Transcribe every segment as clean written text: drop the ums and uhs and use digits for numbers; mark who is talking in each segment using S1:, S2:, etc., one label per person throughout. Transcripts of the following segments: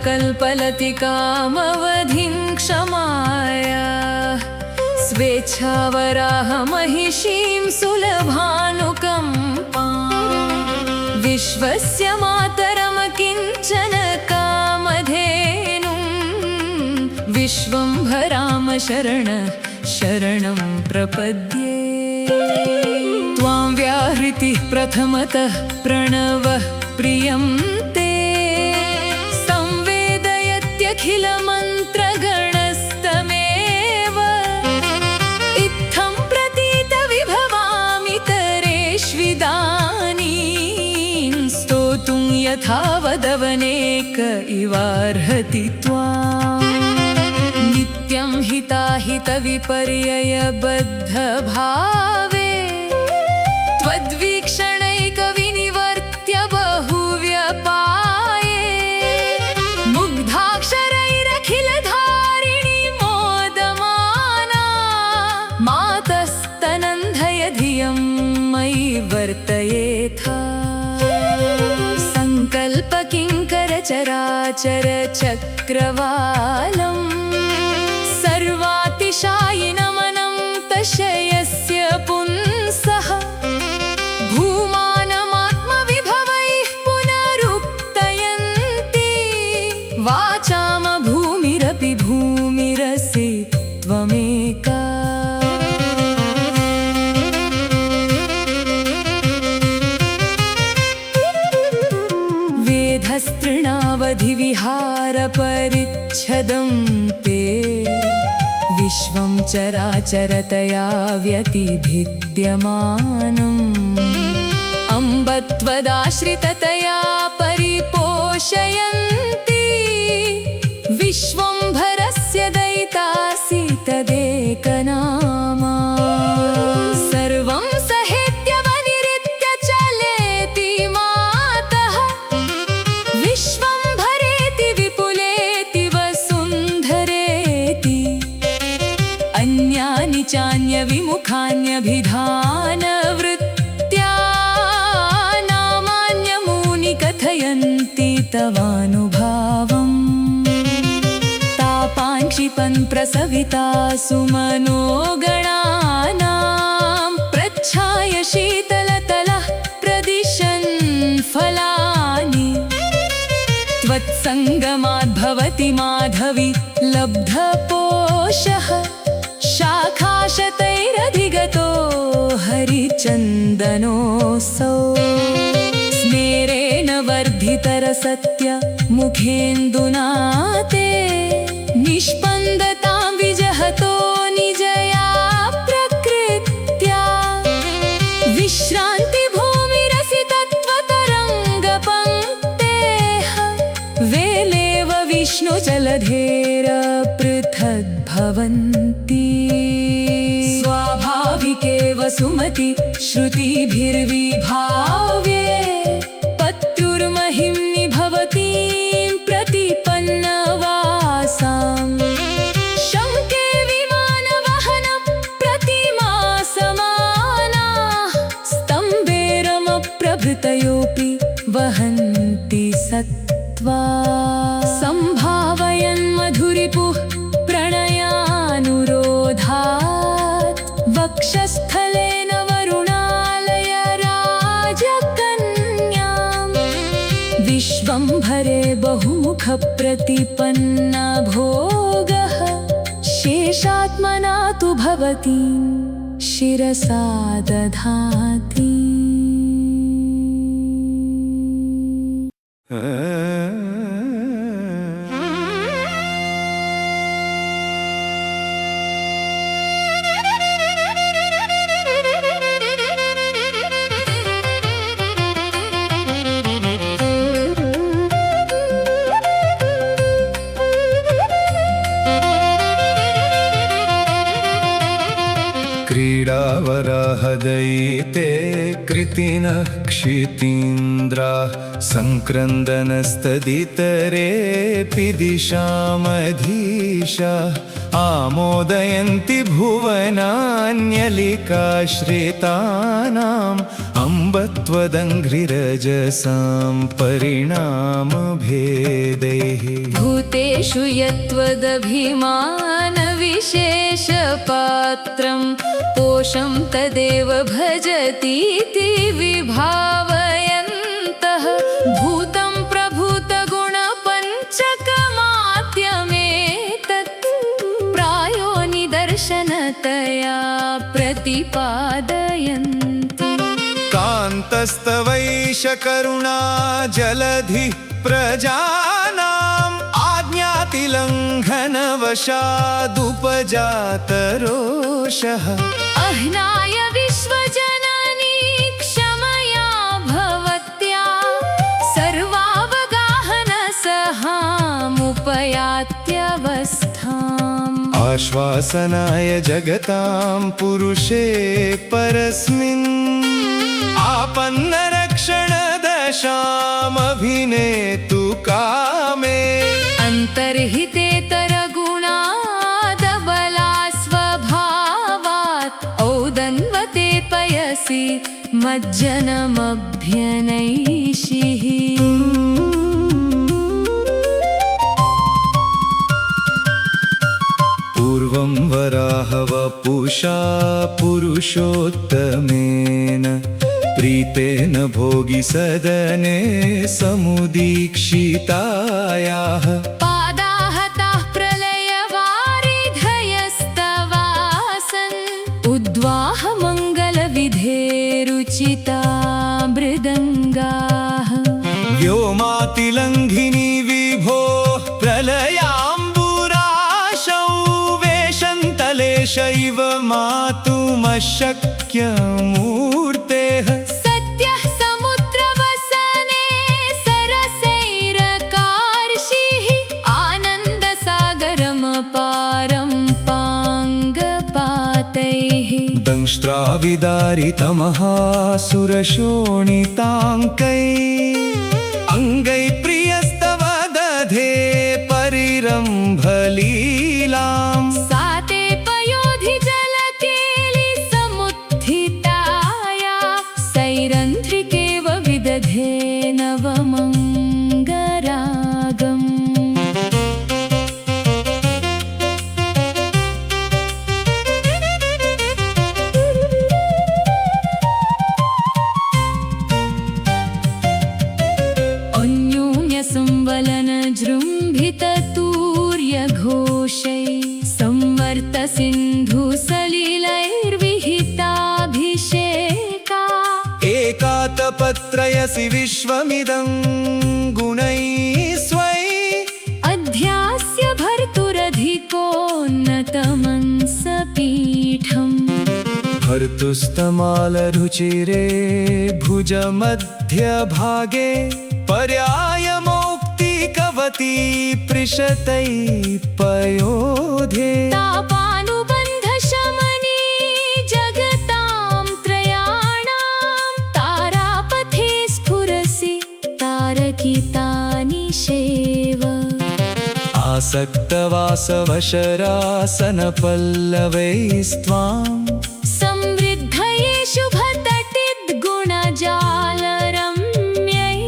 S1: कल्पलतिकामवधिं क्षमाय स्वेच्छावराहमहिषीं सुलभानुकम्पां विश्वस्य मातरं किञ्चन कामधेनुं विश्वम्भराम शरणं प्रपद्ये। त्वां व्याहृतिः प्रथमतः प्रणवः प्रियं ते अखिलमन्त्रगणस्तमेव इत्थं प्रतीतविभवामि तरेष्विदानीं स्तोतुं यथावदवनेक इवार्हति त्वां नित्यं हिताहितविपर्ययबद्धभावे त्वद्वीक्षणैकविनिवर्त्य बहुव्यपाये मुग्धाक्षरैरखिलधारिणी मोदमाना मातस्तनन्धय धियं मयि वर्तयेथा सङ्कल्पकिङ्करचराचरचक्रवालम् सर्वातिशायिनमनं तशयस्य पुंसः भूमानमात्मविभवैः पुनरुक्तयन्ति वाचाम भूमिरपि भूमिरसि त्वमेका। वेदस्तृणावधिविहारपरिच्छदं ते विश्वं चराचरतया व्यतिभिद्यमानम् अम्ब त्वदाश्रिततया परिपोषयन्ति विश्वम्भरस्य दयितासि तदेकनामा सर्वं सहेत्यवनिरित्य चलेति मातः विश्वम्भरेति विपुलेति वसुन्धरेति अन्यानि चान्यविमुखान्यभिधानवृत्त्या नामान्यमूनि कथयन्ति तवानुभावम् तापान् क्षिपन् प्रसवितासु मनोगणानां प्रच्छाय शीतलतलः प्रदिशन् फलानि त्वत्सङ्गमाद्भवति माधवी लब्धपोषः शाखाशतैरधिगतो हरिचन्दनोऽसौ स्मेरेण वर्धितरसत्य मुखेन्दुना ते निष्पन्दतां विजहतो निजया प्रकृत्या विश्रान्तिभूमिरसि तत्त्वतरङ्गपङ्क्तेः वेलेव विष्णुजलधेरपृथग्भवन्ति स्वाभाविकेव सुमति श्रुतिभिर्विभाव्ये पत्युर्महिम्नि भवतीं प्रतिपन्नवासां शङ्के विमानवहनं प्रतिमासमानाः स्तम्भेरमप्रभृतयोऽपि वहन्ति सत्त्वा सम्भावयन्मधुरिपुः प्रणयानुरोधात् वक्षस्थलेन वरुणालय राजकन्यां विश्वम्भरे बहुमुखप्रतिपन्ना भोगः शेषात्मना तु भवतीं शिरसा दधाति।
S2: क्रीडावराहदयिते कृतिनः क्षितीन्द्राः सङ्क्रन्दनस्तदितरेऽपि दिशामधीशाः आमोदयन्ति भुवनान्यलिकाश्रितानाम् अम्ब त्वदङ्घ्रिरजसां परिणामभेदैः
S1: भूतेषु यत्त्वदभिमानविशेषपात्रं तोषं तदेव भजतीति विभावयन्तः भूतं प्रभूतगुणपञ्चकमात्यमेतत् प्रायो निदर्शनतया प्रतिपादयन्ति
S2: कान्तस्तवैष करुणा जलधिः प्रजानाम् आज्ञातिलङ्घनवशादुपजातरोषः
S1: अह्नाय विश्वजननी क्षमया भवत्या सर्वावगाहनसहामुपयात्यवस्थाम्
S2: आश्वासनाय जगतां पुरुषे परस्मिन् आपन्नरक्षणदशामभिनेतु कामे
S1: अन्तर्हितेतरगुणादबला स्वभावात् औदन्वते पयसि मज्जनमभ्यनैषिः
S2: पूर्वं वराहवपुषा पुरुषोत्तमेन प्रीतेन भोगि सदने समुदीक्षितायाः
S1: पादाहताः प्रलयवारिधयस्तवासन् उद्वाहमङ्गलविधेरुचिता मृदङ्गाः
S2: व्योमातिलङ्घिनी विभोः प्रलयाम्बुराशौ वेशन्तलेशैव मातुमशक्यमूर्तेः
S1: सत्यः समुद्रवसने सरसैरकार्षिः आनन्दसागरमपारं पाङ्गपातैः
S2: दंष्ट्राविदारितमहासुरशोणिताङ्कैः अङ्गैः प्रियस्तव दधे परिरम्भलीलाम्
S1: सा ते पयोधि जलकेलि समुत्थिताया सैरन्ध्रिकेव विदधे नवमङ्गरागम् अन्योन्यसंवलनजृम्भिततूर्यघोषै संवर्तसिन्धुसलिलैर्विहिताभिषेका
S2: एकातपत्रयसि विश्वमिदं गुणैः स्वै
S1: अध्यास्य भर्तुरधिकोन्नतमंसपीठम्
S2: भर्तुस्तमालरुचिरे भुजमध्यभागे पर्यायमौक्तिकवती पृषतैः पयोधे
S1: तापानुबन्धशमनी जगतां त्रयाणां तारापथे स्फुरसि तारकितानि शेव
S2: आसक्तवासवशरासनपल्लवैस्त्वाम्
S1: संवृद्धये शुभतटिद्गुणजालरम्यै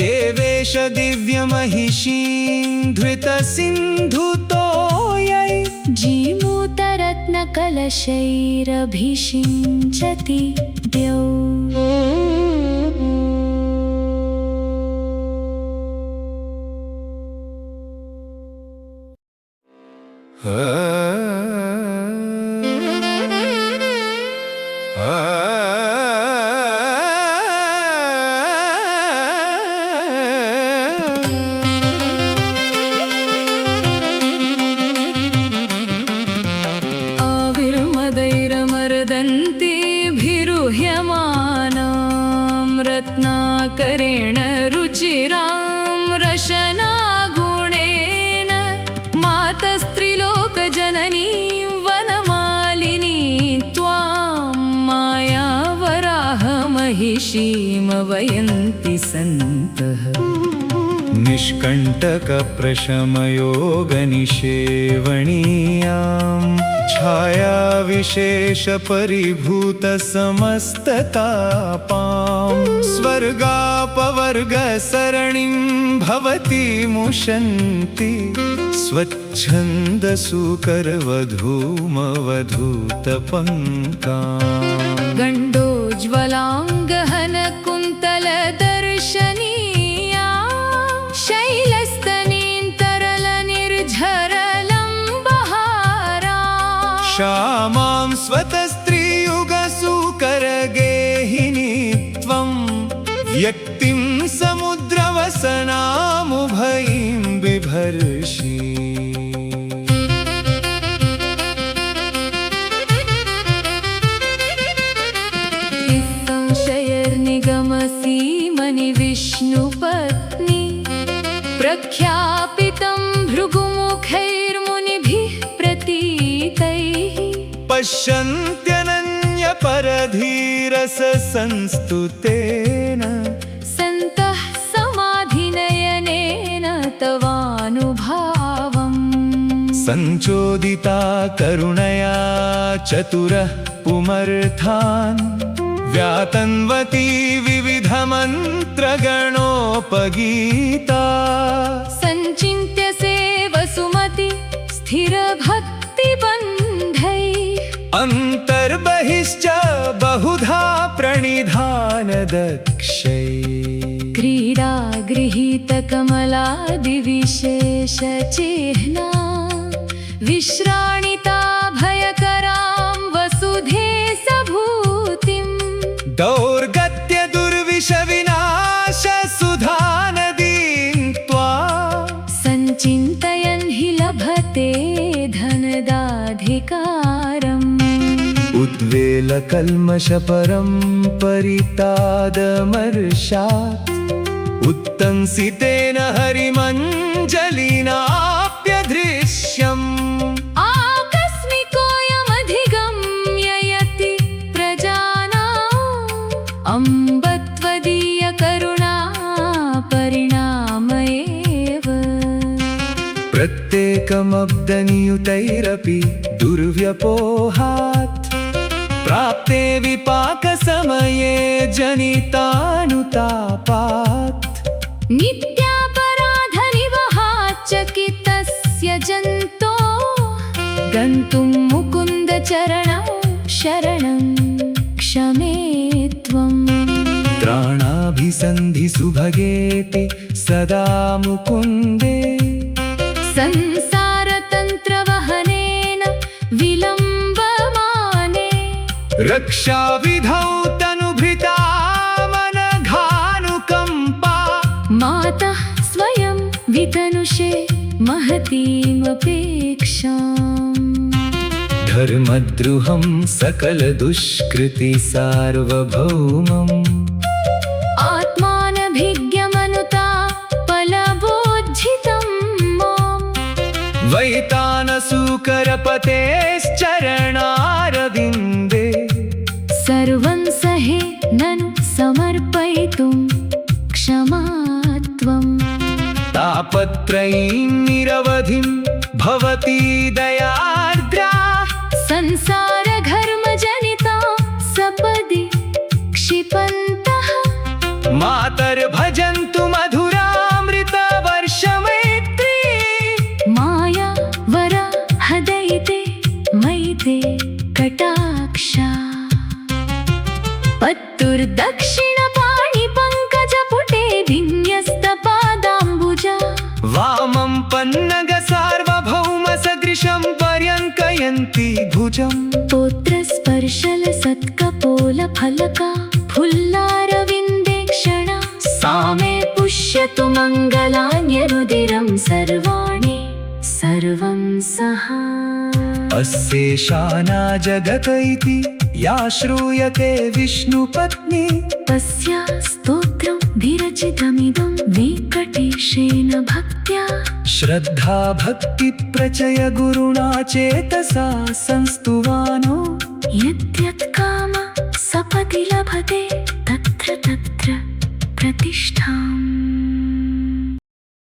S2: देवेश दिव्यमहिषीं धृतसिन्धुतोयै
S1: जीमूतरत्नकलशैरभिषिञ्चति द्यौः आविर्मदैरमर्दन्तीभिरुह्यमानां रत्नाकरेण रुचिरां रशनागुणेन मातस्त्रिलोकजननीं वनमालिनी त्वं महिषीमवयन्ति सन्तः
S2: निष्कण्टकप्रशमयोगनिषेवणीयां छायाविशेषपरिभूतसमस्ततापां स्वर्गापवर्गसरणिं भवति मुशन्ति स्वच्छन्दसुकरवधूमवधूतपङ्काम्
S1: गण्डोज्ज्वलाङ्गहनकुन्तलदर्शनीया शैलस्तनीन्तरलनिर्झरलम्बहारा
S2: श्यामां स्वतस्त्रीयुगसुकरगेहिनी त्वं व्यक्तिं समुद्रवसनामुभयीं बिभर्षि
S1: निगमसीमनि विष्णुपत्नी प्रख्यापितं भृगुमुखैर्मुनिभिः प्रतीतैः
S2: पश्यन्त्यनन्यपरधीरसंस्तुतेन
S1: सन्तः समाधिनयनेन तवानुभावम्
S2: सञ्चोदिता करुणया चतुरः पुमर्थान् व्यातन्वती विविधमन्त्रगणोपगीता
S1: सञ्चिन्त्य सेवसुमति स्थिरभक्तिबन्धैः
S2: अन्तर्बहिश्च बहुधा प्रणिधानदक्षैः
S1: क्रीडा गृहीतकमलादिविशेषचिह्ना विश्राणिता भयकरां वसुधे सभूतिम्
S2: दौर्गत्य दुर्विषविनाशसुधानदीं त्वा
S1: सञ्चिन्तयन् हि लभते धनदाधिकारम्
S2: उद्वेलकल्मषपरं परितादमर्षात् उत्तंसितेन हरिमञ्जलिनाप्यदृश्यम्
S1: आकस्मिकोऽयमधिगम्य यति प्रजानाम् अम्ब त्वदीयकरुणा परिणाम एव
S2: प्रत्येकमब्दनियुतैरपि दुर्व्यपोहात् प्राप्ते विपाकसमये जनितानुतापात्
S1: नित्यापराधनिवहाच्चकितस्य जन्तो गन्तुं मुकुन्दचरणौ शरणं क्षमे त्वम्
S2: त्राणाभिसन्धिसुभगेति सदा मुकुन्दे
S1: संसारतन्त्रवहनेन विलम्बमाने
S2: रक्षाविधौ तनुभृतामनघानुकम्पा
S1: मातः स्वयं वितनुषे महतीमपेक्षाम्
S2: धर्मद्रुहं सकलदुष्कृति सार्वभौमम्
S1: आत्मानभिज्ञमनुता फलबोज्झितं माम्
S2: वैतानसूकरपतेश्चरणारविन्दे
S1: सर्वं सहे ननु समर्पयितुं क्षमा त्वम्
S2: तापत्रयीं निरवधिं भवती दयार्द्रा
S1: संसारघर्मजनिता सपदि क्षिपन्तः
S2: मातर्भजन्तु मधुरामृतवर्षमैत्री
S1: माया वरा हदयिते मयिते कटाक्षा पत्तुर्दक्षिणपाणिपङ्कजपुटे विन्यस्तपादाम्बुजा
S2: वामं पन्नगसार्वभौमसदृशं पर्यङ्कयन्ती भुजम्
S1: पोत्रस्पर्शलसत्कपोलफलका फुल्लारविन्देक्षणा सा मे पुष्यतु मङ्गलान्यरुदिरं सर्वाणि सर्वं सहा
S2: अस्येषाना जगत इति या श्रूयते विष्णुपत्नी
S1: तस्या स्तोत्रं विरचितमिदं वेङ्कटेशेन भक्त्या
S2: श्रद्धा भक्ति प्रचय गुरुणा चेतसा संस्तुवानो
S1: यद्यत् काम सपदि लभते तत्र प्रतिष्ठाम्